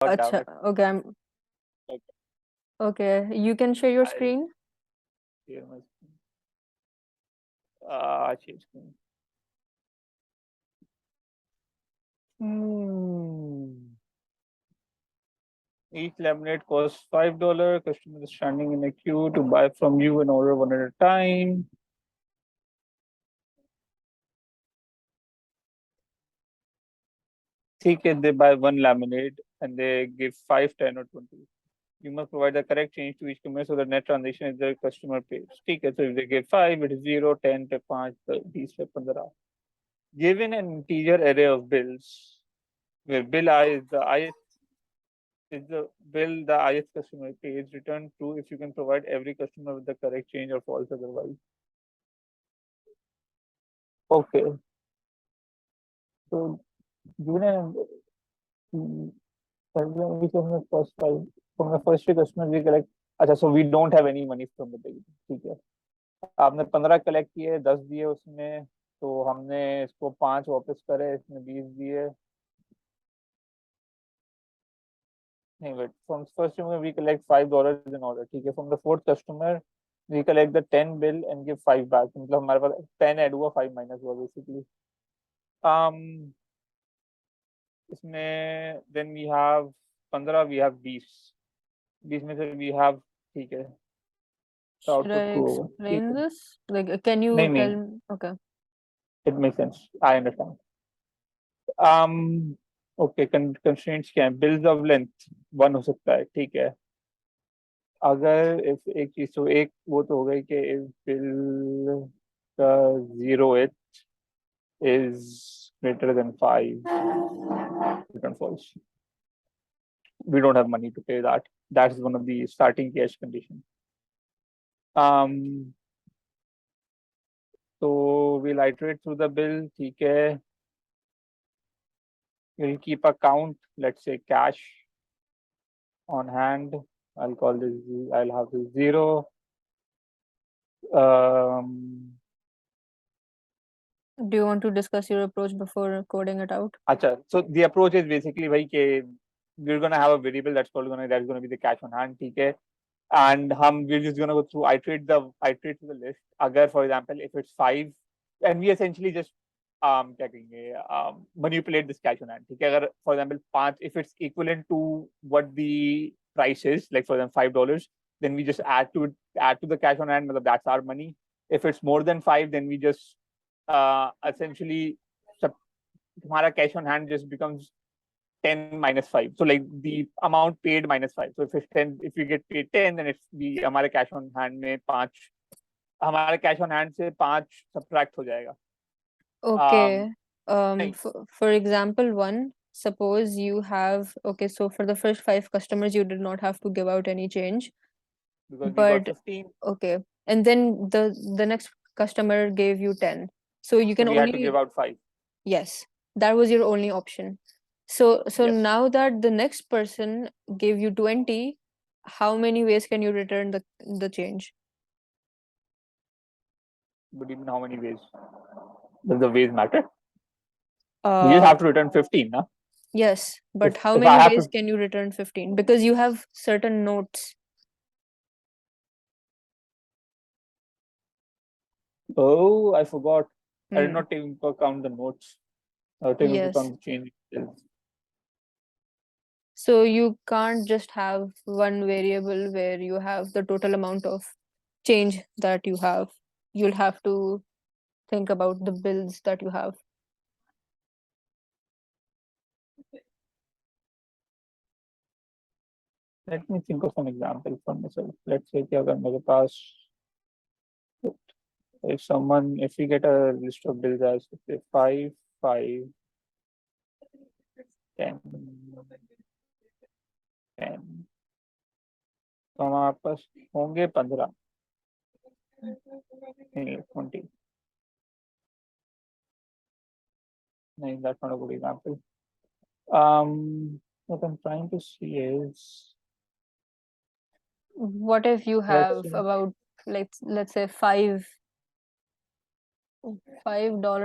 God damn Acha, it. okay, Like, okay. You can share your I'll screen. share my screen. Share screen. Hmm. Each laminate costs $5. Customer is standing in a queue to buy from you and order one at a time. Okay, they buy one laminate and they give 5, 10, or 20. You must provide the correct change to each customer so the net transaction is the customer pays. Okay, so if they give 5, it is 0, 10, 5, 20, 15. Given an integer array of bills, where bill I is the bill the ith customer pays, return true if you can provide every customer with the correct change or false otherwise. Okay, so given an which was my first five. From the first three customers we collect. अच्छा, so we don't have any money from the beginning. ठीक है, आपने 15 collect किए, 10 दिए उसमें, तो हमने इसको 5 वापस करे, इसमें 20 दिए. नहीं, wait, from first customer we collect $5 in order. ठीक है, from the fourth customer we collect the 10 bill and give 5 back. मतलब हमारे पास 10 ऐड हुआ, 5 माइनस हुआ बेसिकली. um इसमें then we have 15, we have 20 में से वी हैव. ठीक है, तो Should आउटपुट I ट्रू होगा. ठीक explain है, this? Like, can नहीं you नहीं, tell me? Okay. It make sense, I understand. um okay, constraints क्या है? बिल्स ऑफ लेंथ 1 हो सकता है. ठीक है, अगर इफ एक चीज, तो एक वो तो हो गई कि इफ बिल का 0th is greater than 5, return false. We don't have money to pay that. That's one of the starting cash conditions. um so we'll iterate through the bill. ठीक है, we'll keep a count, let's say cash on hand. I'll call this, I'll have this 0. um Do you want to discuss your approach before coding it out? Acha, so the approach is basically भाई कि we're gonna have a variable that's gonna be the cash on hand. ठीक है, and we're just gonna go through, iterate through the list. Agar, for example, if it's 5, and we essentially just क्या कहेंगे, manipulate this cash on hand. ठीक है, अगर for example 5, if it's equivalent to what the price is, like for example $5, then we just add to the cash on hand. That's our money. If it's more than 5, then we just essentially तुम्हारा cash on hand just becomes 10 minus 5. So like the amount paid minus 5. So if it's 10, if we get paid 10, then it's the हमारे cash on hand में 5, हमारे cash on hand से 5 subtract हो जाएगा. Okay. नहीं, For example, one, suppose you have, okay, so for the first 5 customers, you did not have to give out any change, because we got but 15, okay. And then the next customer gave you 10. So you so can we had to give only, out 5. yes, that was your only option. So Yes, now that the next person gave you 20, how many ways can you return the change? but even how many ways? Does the ways matter? We just Uh, have to return 15, huh? yes, but how If I many have ways to, can you return 15? Because you have certain notes. oh, I forgot. I did Hmm. not take into account the notes. I was taking into Yes. account the change. So you can't just have one variable where you have the total amount of change that you have. You'll have to think about the bills that you have. Let me think of an example for myself. Let's say कि अगर मेरे पास, if we get a list of bills as say 5, 5, 10, 10, तो हमारे पास होंगे 15, नहीं 20. नहीं, that's not a good example. What I'm trying to see is, What if you let's have say, about, let's say, $5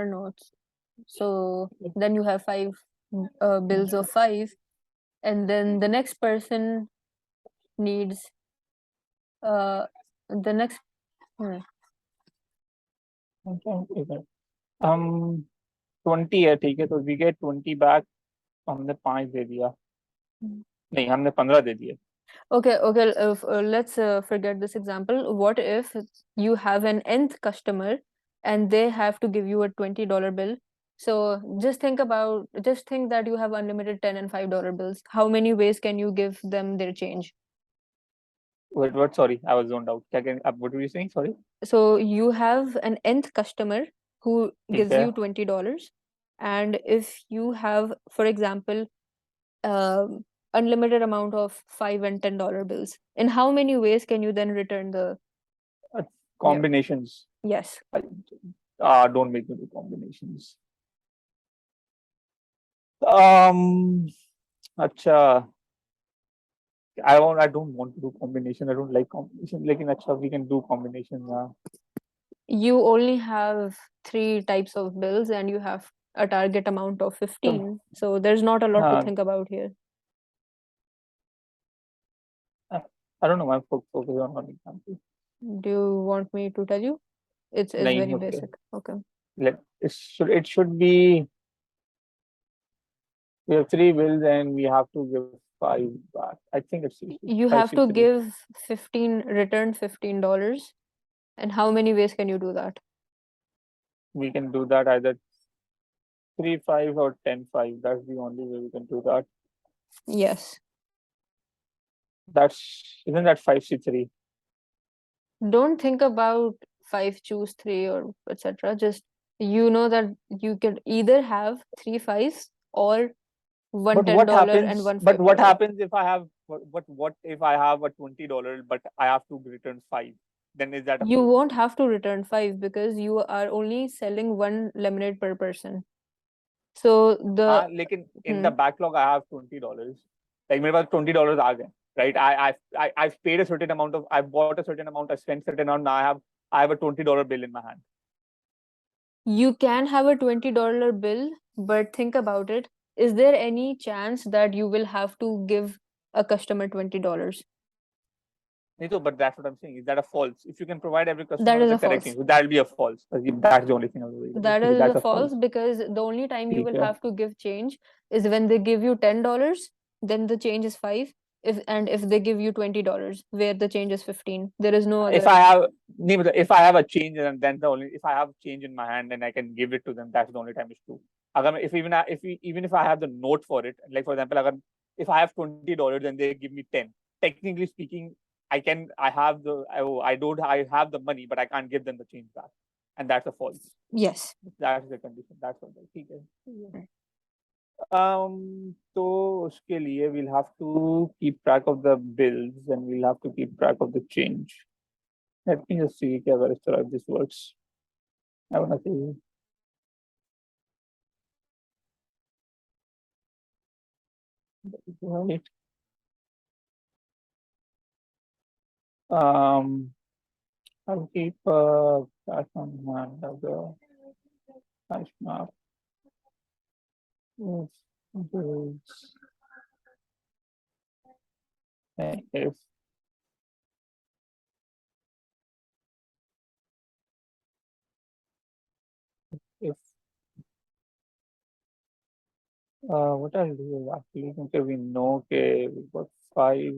notes? So then you have five bills of 5. and then the next person needs the next um 20 है, ठीक है, तो we get 20 back. हमने 5 दे दिया, नहीं हमने 15 दे दिए. Okay, let's forget this example. What if you have an nth customer and they have to give you a $20 bill? So just think that you have unlimited 10 and $5 bills. How many ways can you give them their change? What? Sorry, I was zoned out. What were you saying? Sorry. So you have an nth customer who ठीक gives है. you $20, and if you have, for example, um, unlimited amount of $5 and $10 bills, in how many ways can you then return the yeah Combinations. yes Don't make me do combinations. Um, अच्छा. I don't want to do combination. I don't like combination. लेकिन अच्छा, we can do combination now. you only have three types of bills and you have a target amount of 15, so there's not a lot to think about here. I don't know. I'm focused on one example. Do you want me to tell you? It's नहीं, very okay. basic. Okay. It should be, we have 3 bills and we have to give 5 back. I think it's You 5, have 6, to 3. give return $15, and how many ways can you do that? We can do that either 3, 5 or 10, 5. That's the only way we can do that. Yes. Isn't that 5, 6, 3? Don't think about 5 choose 3 or etc. Just that you could either have 3 5s or one But what $10 and happens? one But what $5. happens if I have what if I have a $20 but I have to return 5? Then is that a You fail? won't have to return 5 because you are only selling one lemonade per person. So the लेकिन in the backlog I have $20. Like मेरे पास $20 आ गए, right? I've paid a certain amount of, I bought a certain amount, I spent certain amount. Now I have a $20 bill in my hand. you can have a $20 bill, but think about it. Is there any chance that you will have to give a customer $20? But that's what I'm saying. Is that a false? If you can provide every customer That with is the a correct false. thing, so that'll be a false. That's the only thing I was worried about. That is That's a a false false. because the only time you ठीक will है. have to give change is when they give you $10, then the change is 5. If they give you $20, where the change is 15, there is no If other. I have, if I have a change, and then if I have change in my hand and I can give it to them, that's the only time it's true. Even if I have the note for it, like for example, if I have $20 and they give me 10, technically speaking, I have the money, but I can't give them the change back, and that's a false. Yes. That's the condition. That's what. ठीक है. Right. तो उसके लिए we'll have to keep track of the bills and we'll have to keep track of the change. Let me just see कि अगर इस तरह this works. I wanna see. Right. I'll keep cash on hand as a cash map. Yes, bills. And if what I'll do is actually, because we know okay, we've got 5,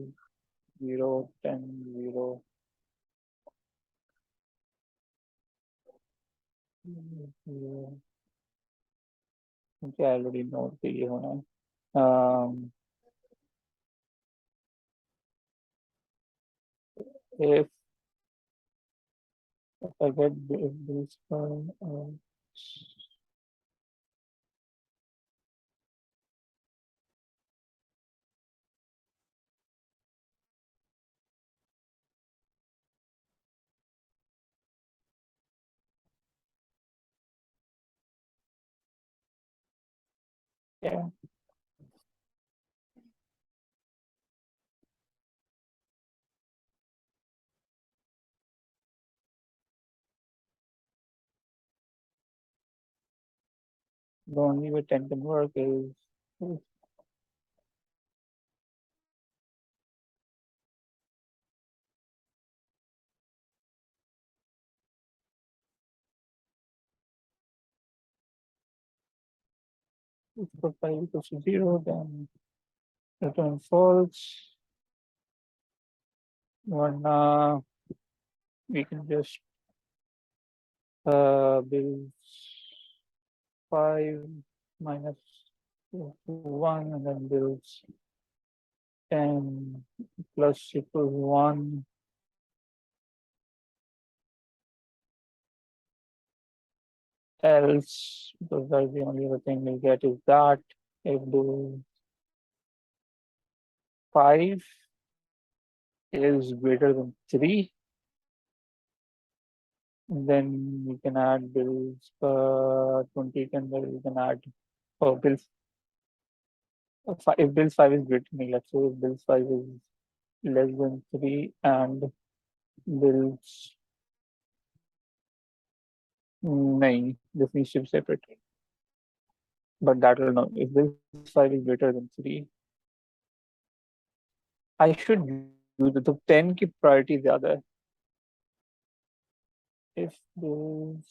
0, 10, 0. Okay, I already know the ये होना है. If I get this one, yeah. The only way 10 can work is If for 5 equals to 0, then return false. One, we can just build 5 minus 1 and then build 10 plus equals 1. Else, because that's the only other thing we get is that if the 5 is greater than 3, then we can add bills 20 can we can add bills if bills 5 is greater than, let's say if bills 5 is less than 3 and bills 9, this needs to be separate, but that will not. If bills 5 is greater than 3, I should use the 10 की priority ज़्यादा है. If bills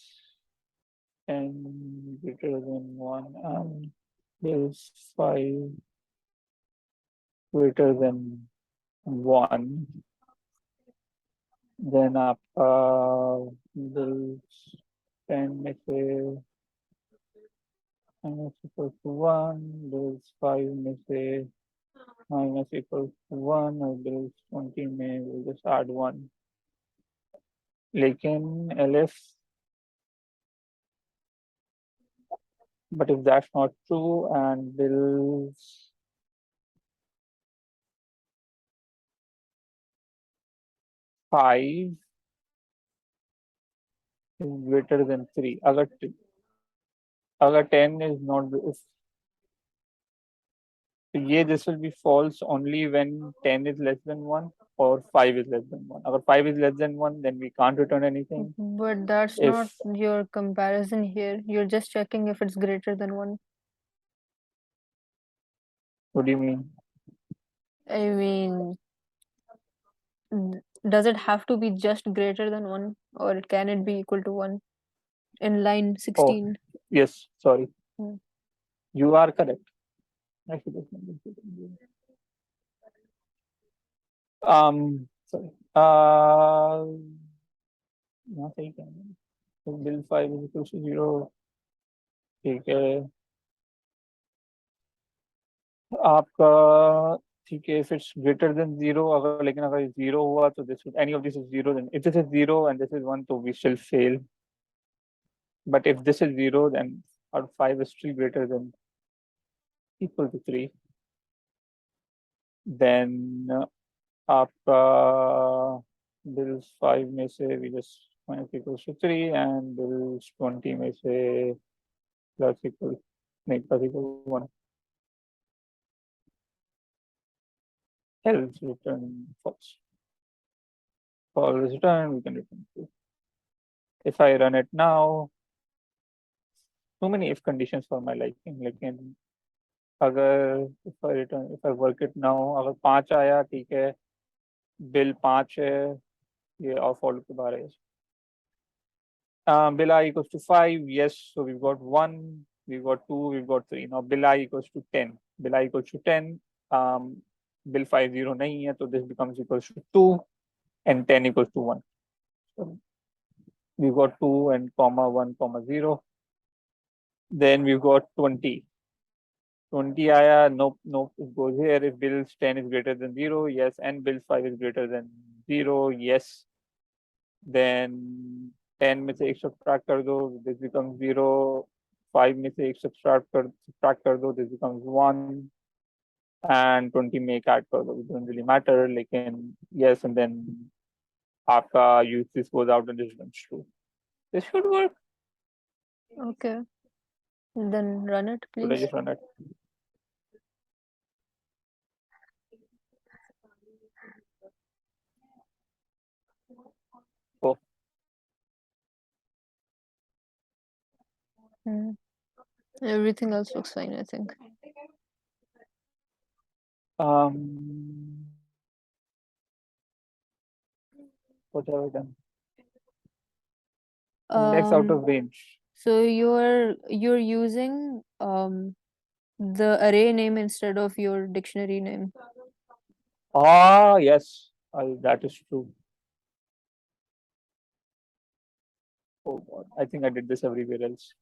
10 greater than 1 and bills 5 greater than 1, then आपका bills 10 में से minus equals to 1, bills 5 में से minus equals to 1 और bills 20 में we'll just add 1. लेकिन LF, but if that's not true and bills 5 is greater than 3, अगर 10 is not, ये this will be false only when 10 is less than 1 or 5 is less than 1. If 5 is less than 1, then we can't return anything. But that's If not your comparison here. You're just checking if it's greater than 1. what do you mean? I mean, does it have to be just greater than 1 or can it be equal to 1? In line 16. Yes, sorry. Hmm. You are correct. Actually, sorry. यहाँ सही क्या है? तो bill 5 is equal to 0. ठीक है. आपका ठीक है. If it's greater than 0, अगर लेकिन अगर 0 हुआ तो this any of this is 0, then if this is 0 and this is 1, so we still fail. But if this is 0, then our 5 is still greater than equal to 3. Then आपका bills 5 में से we just minus equals to 3 and bills 20 में से plus equal plus equal 1. Else return false. False return, we can return true. If I run it now, too many if conditions for my liking. लेकिन अगर if I work it now, अगर 5 आया ठीक है, bill 5 है, ये और follow के बारे में. Bill I equals to 5, yes, so we've got 1, we've got 2, we've got 3. Now bill I equals to 10. Bill I equals to 10, bill 5 0 नहीं है, so this becomes equals to 2 and 10 equals to 1. So we've got 2 and comma 1 comma 0. Then we've got 20. 20 आया, nope, it goes here. If bills 10 is greater than 0, yes, and bills 5 is greater than 0, yes. Then 10 में से 1 subtract कर दो, this becomes 0. 5 में से 1 subtract कर दो, this becomes 1. And 20 में एक add कर दो, it doesn't really matter, लेकिन yes, and then आपका use this goes out and this becomes true. This should work. Okay. Then run it, Should I please. just run it? Oh, Everything else looks fine, I think. what have I done? Index out of range. So you're using The array name instead of your dictionary name. Ah, yes, that is true. Oh God, I think I did this everywhere else.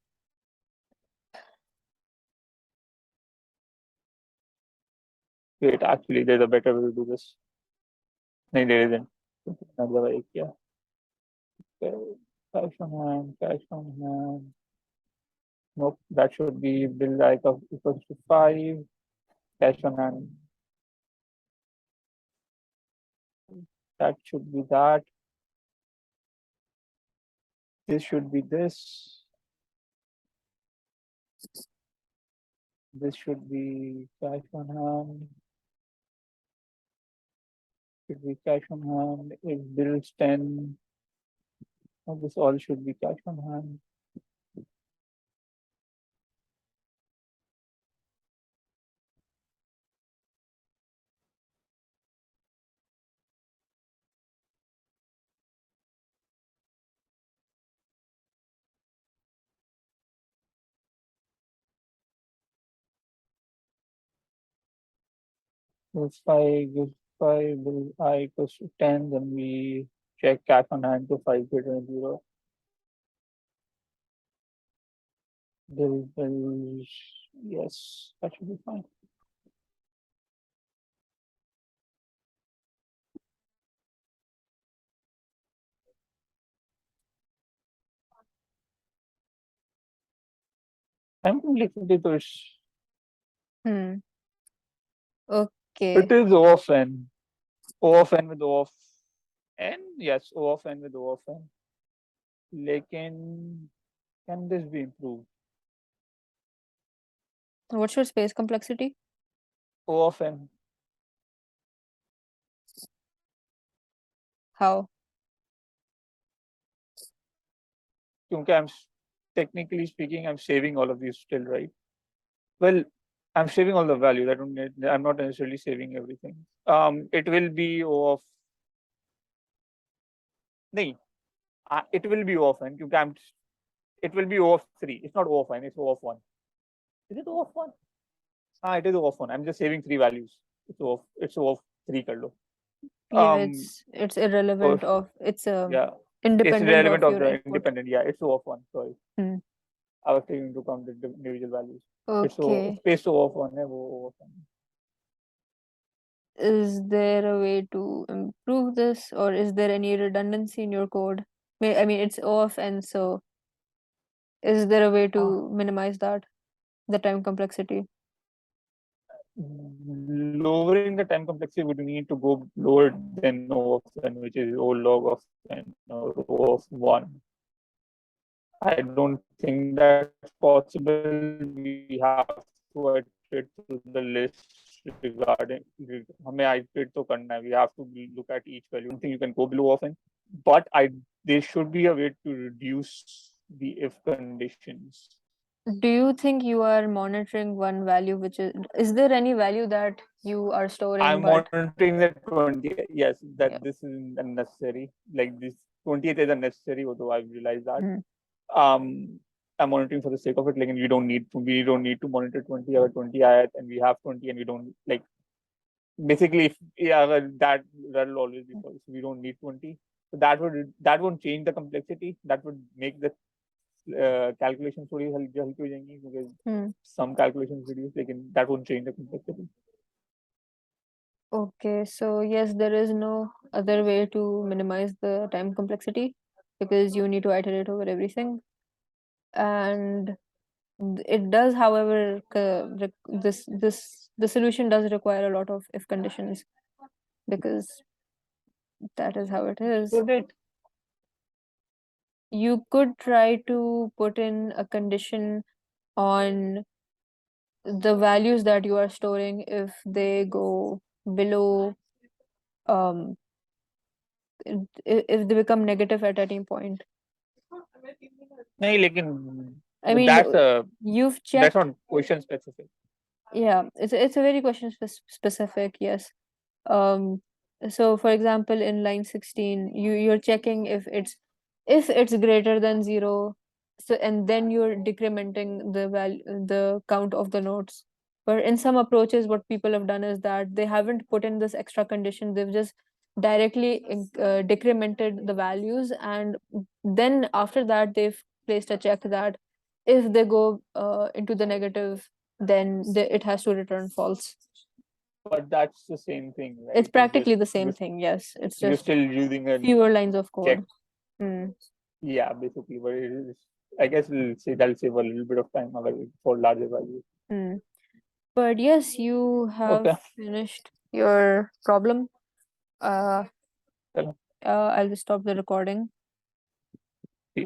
Wait, actually, there's a better way to do this. No, there isn't. Another way, yeah. Okay. Cash on hand, cash on hand. Nope, that should be bill like of equals to 5. Cash on hand. That should be that. This should be this. This should be cash on hand. Should be cash on hand. If bills 10, this all should be cash on hand. If I give 5, bill I equals to 10, then we check cash on hand to 5 greater than 0. Bills, yes, that should be fine. Time complexity to Okay. it is O of n. O of n with O of n. Yes, O of n with O of n. Lekin, can this be improved? What's your space complexity? O of n. How? Because technically speaking, I'm saving all of these still, right? Well, I'm saving all the values. I'm not necessarily saving everything. It will be O of no, it will be O of n. It will be O of 3. It's not O of n. It's O of 1. Is it O of 1? It is O of 1. I'm just saving 3 values. It's O of 3 kar lo. Yeah, Um, it's irrelevant of it's yeah, it's independent of relevant of your the input. independent. Yeah, it's O of 1. Sorry. Hmm. I was taking into account the individual values. It's Okay. space O of 1 है वो O of 1. Is there a way to improve this, or is there any redundancy in your code? I mean, it's O of n, so is there a way to minimize that, the time complexity? Lowering the time complexity would need to go lower than O of n, which is O log of n or O of 1. I don't think that's possible. We have to iterate through the list regarding हमें iterate तो करना है. We have to look at each value. I don't think you can go below often, but there should be a way to reduce the if conditions. Do you think you are monitoring one value, which is there any value that you are storing? I'm monitoring the 20. Yes, that Yeah. this is unnecessary. Like this 20th is unnecessary, although I've realized that. Mhm. I'm monitoring for the sake of it. Like, we don't need to monitor 20 or 20 ayat, and we have 20, and we don't like. Basically, if that will always be false. We don't need 20. So that won't change the complexity. That would make the calculations थोड़ी हल्की हल्की हो जाएंगी because some calculations reduce, लेकिन that won't change the complexity. Okay, so yes, there is no other way to minimize the time complexity because you need to iterate over everything. And it does, however, the solution does require a lot of if conditions because that is how it is. So that You could try to put in a condition on the values that you are storing if they go below if they become negative at any point. नहीं लेकिन I mean, you've that's checked. not question specific. Yeah, it's a very question specific. Yes. So for example, in line 16, you're checking if it's greater than 0, so and then you're decrementing the count of the nodes. But in some approaches, what people have done is that they haven't put in this extra condition. They've just directly decremented the values, and then after that, they've placed a check that if they go into the negative, then it has to return false. But that's the same thing, right? It's practically the same thing. Yes, it's You're just still using a fewer lines of check. code. Yeah, basically, but it is, I guess that'll save a little bit of time for larger values. But yes, you have Okay. finished your problem. Hello. I'll just stop the recording.